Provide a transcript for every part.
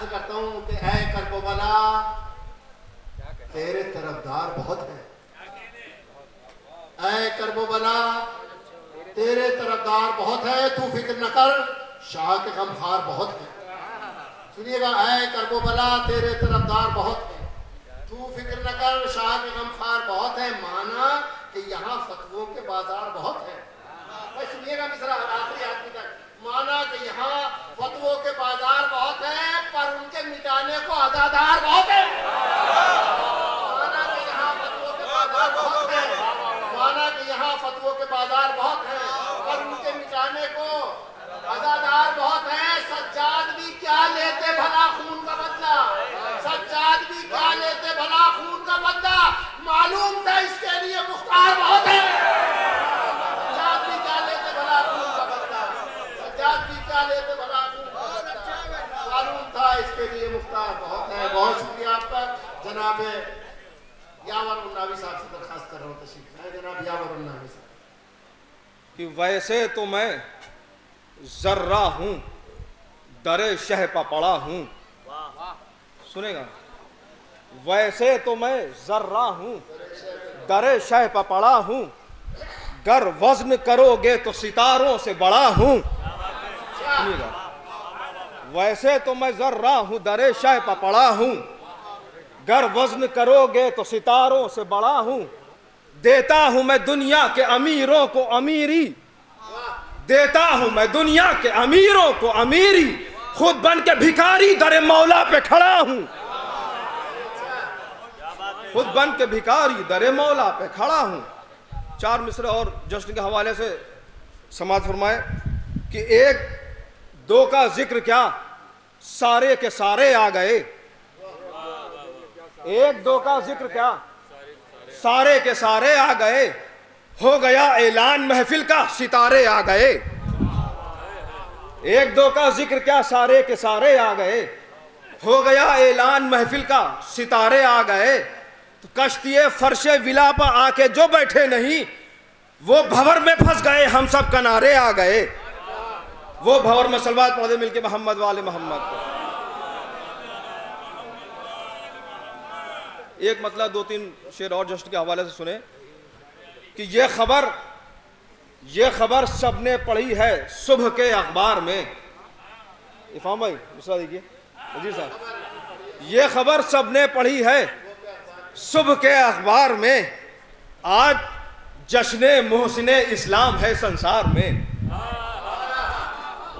अर्ज करता हूं कि ऐ करबला तेरे तरफदार बहुत हैं। ऐ करबला तेरे तरफदार बहुत है, तू फिक्र न कर, शाह के गमखार बहुत है। सुनिएगा, ऐ करबला तेरे तरफदार बहुत है, तू फिक्र न कर, शाह के गमखार बहुत है। माना कि यहाँ फतवों के बाजार बहुत है। भाई सुनिएगा मिसरा आखिरी आदमी तक। माना कि यहाँ फतवों के बाजार बहुत है, पर उनके मिटाने को अज़ादार बहुत है। माना कि यहाँ फतवों के बाजार बहुत है, माना कि यहाँ फतवों के बाजार बहुत है, पर उनके मिटाने को अज़ादार बहुत है। सज्जाद भी क्या लेते भला खून का बदला, सज्जाद भी क्या लेते भला खून का बदला, मालूम था इसके लिए मुख्तार बहुत है। सज्जाद भी क्या लेते भला खून का बदला, सज्जाद भी क्या लेते भला खून का बदला, मालूम था इसके लिए मुख्तार बहुत है। बहुत शुक्रिया आपका। जनाब यावर उन्नावी साहब से दरखास्त कर रहा हूँ तशरीफ लाए। जनाब यावर उन्नावी साहब। कि वैसे तो मैं जर्रा हूं, दरे शह पर पड़ा हूं। सुनेगा, वैसे तो मैं जर्रा हूं, दरे शह पर पड़ा हूं, गर वज्न करोगे तो सितारों से बड़ा हूं। सुनिएगा, वैसे तो मैं जर्रा हूं, दरे शह पर पड़ा हूं, गर वज्न करोगे तो सितारों से बड़ा हूं। देता हूं मैं दुनिया के अमीरों को अमीरी, देता हूं मैं दुनिया के अमीरों को अमीरी, खुद बन के भिखारी दरे मौला पे खड़ा हूं। खुद बन के भिखारी दरे मौला पे खड़ा हूं। चार मिसरे और जश्न के हवाले से समाज फरमाए कि एक दो का जिक्र क्या, सारे के सारे आ गए। एक दो का जिक्र क्या, सारे के सारे आ गए। हो गया ऐलान महफिल का, सितारे आ गए। एक दो का जिक्र क्या, सारे के सारे आ गए। हो गया ऐलान महफिल का, सितारे आ गए। तो कश्तिए फर्शे विला पर आके जो बैठे नहीं, वो भंवर में फंस गए, हम सब किनारे आ गए। वो भंवर में सलवात पौधे मिलके मोहम्मद वाले मोहम्मद को। एक मतलब दो तीन शेर और जश्न के हवाले से सुने कि ये खबर सबने पढ़ी है सुबह के अखबार में। इफाम भाई दूसरा देखिए वजीर साहब, ये खबर सबने पढ़ी है सुबह के अखबार में, आज जश्न मोहसिने इस्लाम है संसार में।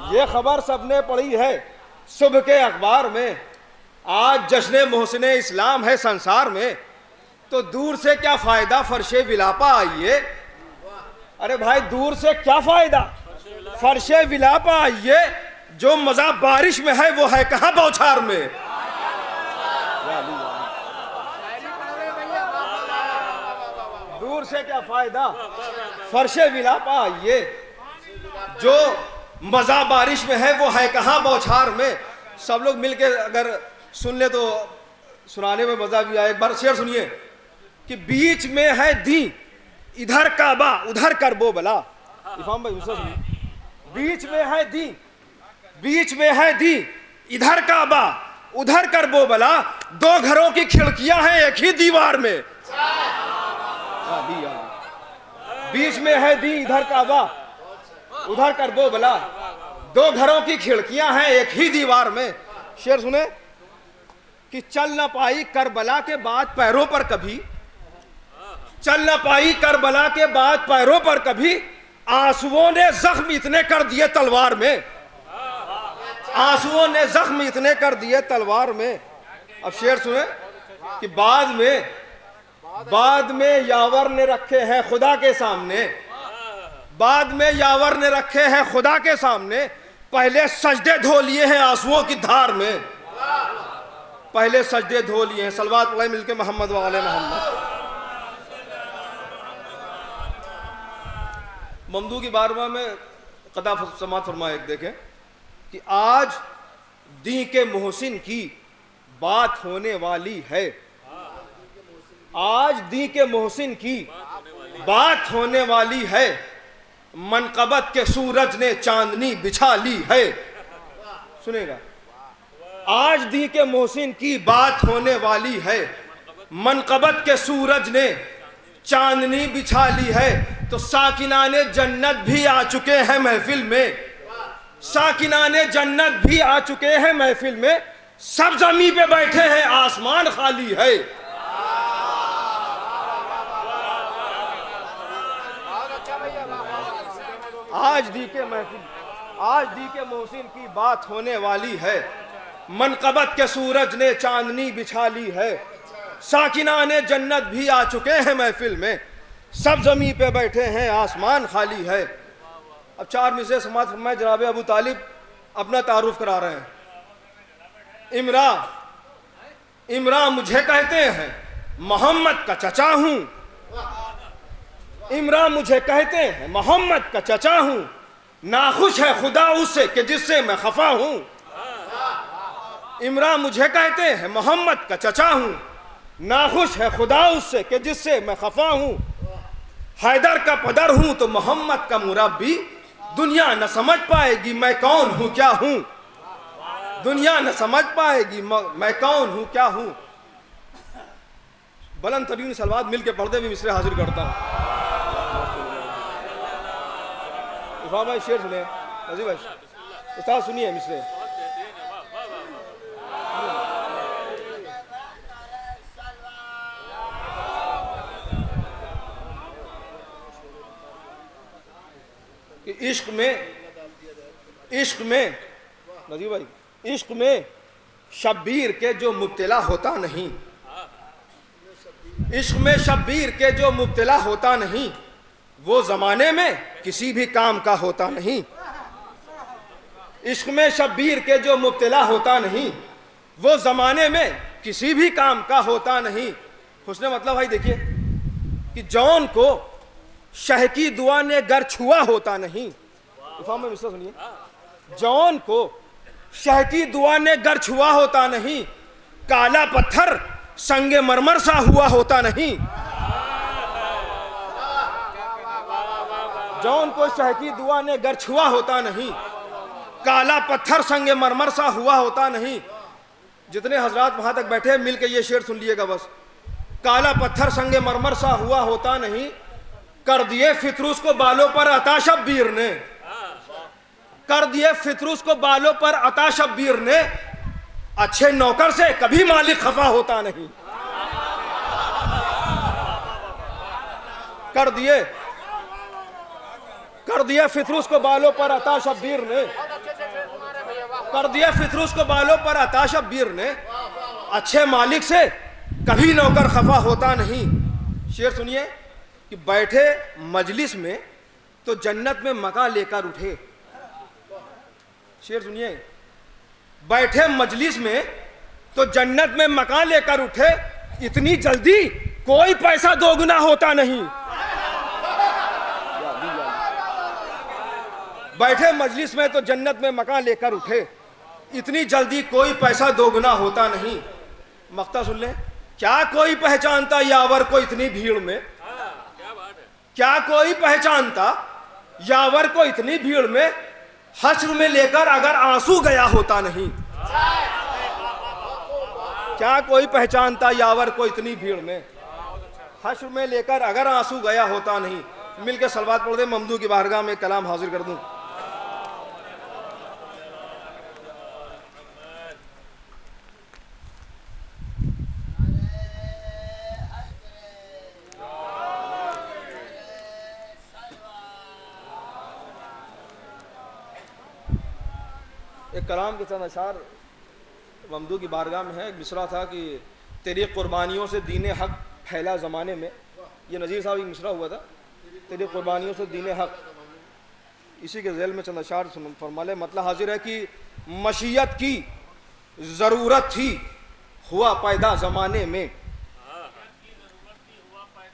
ये खबर सबने पढ़ी है सुबह के अखबार में, आज जश्न मोहसिने इस्लाम है संसार में। तो दूर से क्या फायदा फर्शे विलापा आइए। अरे भाई दूर से क्या फायदा फर्शे विलापा आइए, जो मजा बारिश में है वो है कहां बौछार में। दूर से क्या फायदा फर्शे विलापा आइए, जो मजा बारिश में है वो है कहां बौछार में। सब लोग मिलके अगर सुन ले तो सुनाने में मजा भी आए। एक बार शेर सुनिए कि बीच में है दी इधर काबा उधर करबो बला। इफाम भाई दूसरा सुनिए, बीच में है दी, बीच में है दी इधर काबा उधर करबो बला, दो घरों की खिड़कियां हैं एक ही दीवार में। बीच में है दी इधर काबा उधर करबो बला, दो घरों की खिड़कियां हैं एक ही दीवार में। शेर सुने कि चल न पाई करबला के बाद पैरों पर कभी, चल न पाई करबला के बाद पैरों पर कभी, आंसुओं ने जख्म इतने कर दिए तलवार में, आंसुओं ने जख्म इतने कर दिए तलवार में। अब शेर सुने कि बाद में यावर ने रखे हैं खुदा के सामने, बाद में यावर ने रखे हैं खुदा के सामने, पहले सजदे धो लिए हैं आंसुओं की धार में, पहले सजदे धो लिए हैं। सलवात पढ़े मिलके मोहम्मद वाले मोहम्मद। ममदू की बारहवां में कदा समात फरमाए देखें कि आज दी के मोहसिन की बात होने वाली है, आज दी के मोहसिन की बात होने वाली है, मनकबत के सूरज ने चांदनी बिछा ली है। सुनेगा, आज दी के मोहसिन की बात होने वाली है, मनकबत के सूरज ने चांदनी बिछा ली है। तो साकिनाने जन्नत भी आ चुके हैं महफिल में, साकिनाने जन्नत भी आ चुके हैं महफिल में। सब जमीन पे बैठे हैं, आसमान खाली है। आज दी के महफिल, आज दी के मोहसिन की बात होने वाली है, मनकबत के सूरज ने चांदनी बिछा ली है। साकिनाने जन्नत भी आ चुके हैं महफिल में, सब जमी पे बैठे हैं, आसमान खाली है। अब 4 मिसरे समाज फरमाए जनाब अबू तालिब अपना तारुफ करा रहे हैं। इमरा मुझे कहते हैं, मोहम्मद का चचा हूं। इमरा मुझे कहते हैं, मोहम्मद का चचा हूं। नाखुश है खुदा उससे कि जिससे मैं खफा हूं। इमरा मुझे कहते हैं, मोहम्मद का चचा हूं। नाखुश है खुदा उससे कि जिससे मैं खफा हूं। हैदर का पदर हूं तो मोहम्मद का मुरब्बी। दुनिया न समझ पाएगी मैं कौन हूं क्या हूं। दुनिया न समझ पाएगी मैं कौन हूं क्या हूं। बुलंद तरीन सलवात मिल के पढ़ते भी मिसरे हाजिर करता हूं। इफा भाई शेर सुने, नजीब भाई उस्ताद सुनिए मिसरे। इश्क में नजीब भाई, इश्क में शब्बीर के जो मुब्तला होता नहीं, इश्क में शब्बीर के जो मुब्तला होता नहीं, वो जमाने में किसी भी काम का होता नहीं। इश्क में शब्बीर के जो मुब्तला होता नहीं, वो जमाने में किसी भी काम का होता नहीं। उसने मतलब भाई देखिए कि जौन को शह की दुआ ने गर छुआ होता नहीं। में मिसरा सुनिए, जौन को शह की दुआ ने गर छुआ होता नहीं, काला पत्थर संगे मरमर सा हुआ होता नहीं। जौन को शह की दुआ ने गर छुआ होता नहीं, काला पत्थर संगे मरमर सा हुआ होता नहीं। जितने हजरात वहां तक बैठे मिलकर ये शेर सुन लिएगा बस। काला पत्थर संगे मरमर सा हुआ होता नहीं, कर दिए फितरूस को बालों पर अता शब्बीर ने। कर दिए फितरूस को बालों पर अता शब्बीर ने। अच्छे नौकर से कभी मालिक खफा होता नहीं। कर दिए फितरूस को बालों पर अता शब्बीर ने। कर दिया फितरूस को बालों पर अता शब्बीर ने। अच्छे मालिक से कभी नौकर खफा होता नहीं। शेर सुनिए कि बैठे मजलिस में तो जन्नत में मका लेकर उठे। शेर सुनिए, बैठे मजलिस में तो जन्नत में मका लेकर उठे। इतनी जल्दी कोई पैसा दोगुना होता नहीं। बैठे मजलिस में तो जन्नत में मका लेकर उठे। इतनी जल्दी कोई पैसा दोगुना होता नहीं। मक्ता सुन ले, क्या कोई पहचानता यावर को इतनी भीड़ में। क्या कोई पहचानता यावर को इतनी भीड़ में। हश्र में लेकर अगर आंसू गया होता नहीं। क्या कोई पहचानता यावर को इतनी भीड़ में। हश्र में लेकर अगर आंसू गया होता नहीं। मिलकर सलवात पढ़ दे, ममदू की बारगाह में कलाम हाजिर कर दूं। एक कलाम के चंद अशार ममदू की बारगाह में है। एक मिसरा था कि तेरी कुर्बानियों से दीन हक फैला ज़माने में। ये नज़ीर साहब एक मिसरा हुआ था, तेरी कुर्बानियों से दीन हक। इसी के ज़ैल में चंद अशार फरमाले। मतलब हाजिर है कि मशीयत की ज़रूरत थी हुआ पैदा ज़माने में।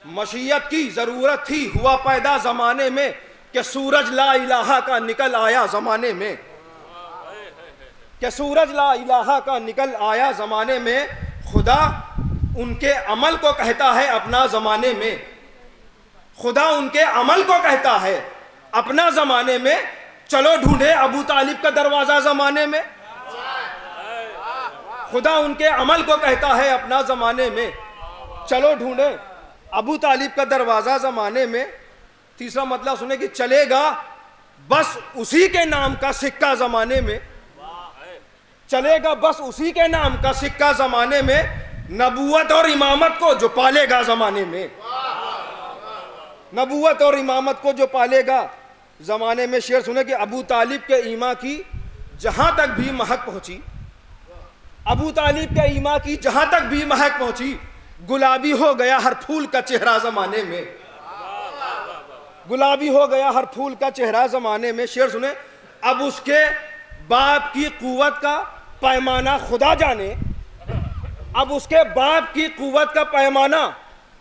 मशीयत की ज़रूरत थी हुआ पैदा ज़माने में, कि सूरज ला इलाहा का निकल आया ज़माने में। कि सूरज ला इलाहा का निकल आया ज़माने में। खुदा उनके अमल को कहता है अपना ज़माने में। खुदा उनके अमल को कहता है अपना ज़माने में। चलो ढूंढे अबू तालिब का दरवाज़ा ज़माने में। खुदा उनके अमल को कहता है अपना ज़माने में। चलो ढूंढे अबू तालिब का दरवाज़ा ज़माने में। तीसरा मतलब सुने कि चलेगा बस उसी के नाम का सिक्का ज़माने में। चलेगा बस उसी के नाम का सिक्का ज़माने में। नबूवत और इमामत को जो पालेगा ज़माने में, नबूवत और इमामत को जो पालेगा ज़माने में। शेर सुने कि अबू तालिब के ईमा की जहाँ तक भी महक पहुँची, अबू तालिब के ईमा की जहाँ तक भी महक पहुँची, गुलाबी हो गया हर फूल का चेहरा ज़माने में। गुलाबी हो गया हर फूल का चेहरा ज़माने में। शेर सुने अब उसके बाप की कुव्वत का पैमाना खुदा जाने, अब उसके बाप की कुव्वत का पैमाना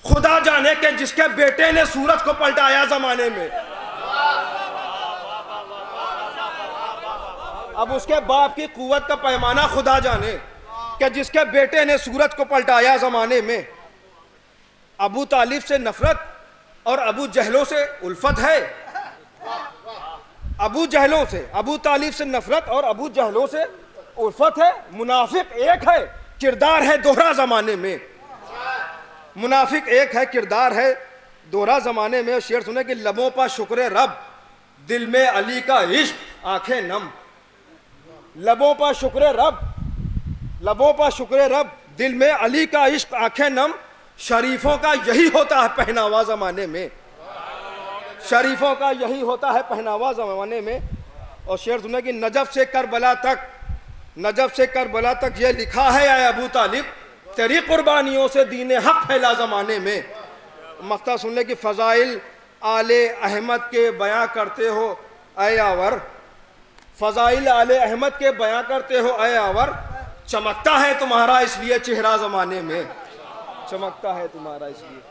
खुदा जाने के जिसके बेटे ने सूरज को पलटाया ज़माने में। अब उसके बाप की कुव्वत का पैमाना खुदा जाने कि जिसके बेटे ने सूरज को पलटाया ज़माने में। अबू तालिब से नफरत और अबू जहलों से उल्फत है। अबू जहलों से, अबू तालिब से नफरत और अबू जहलों से उल्फत है। मुनाफिक एक है, किरदार है दोहरा ज़माने में। मुनाफिक एक है, किरदार है दोहरा ज़माने में। शेर सुने कि लबों पर शुक्र रब, दिल में अली का इश्क आंखें नम। लबों पर शुक्र रब, लबों पर शुक्र रब, दिल में अली का इश्क आंखें नम। शरीफों का यही होता है पहनावा ज़माने में, शरीफों का यही होता है पहनावा ज़माने में। और शेर सुने कि नजफ से करबला तक, नजफ से करबला तक ये लिखा है आए अबू तालिब, तेरी कुर्बानियों से दीन हक फैला ज़माने में। मक्ता सुन ले कि फ़ज़ाइल आले अहमद के बयां करते हो ऐ आवर, फ़ज़ाइल आले अहमद के बयां करते हो ऐ आवर। चमकता है तुम्हारा इसलिए चेहरा ज़माने में, चमकता है तुम्हारा इसलिए।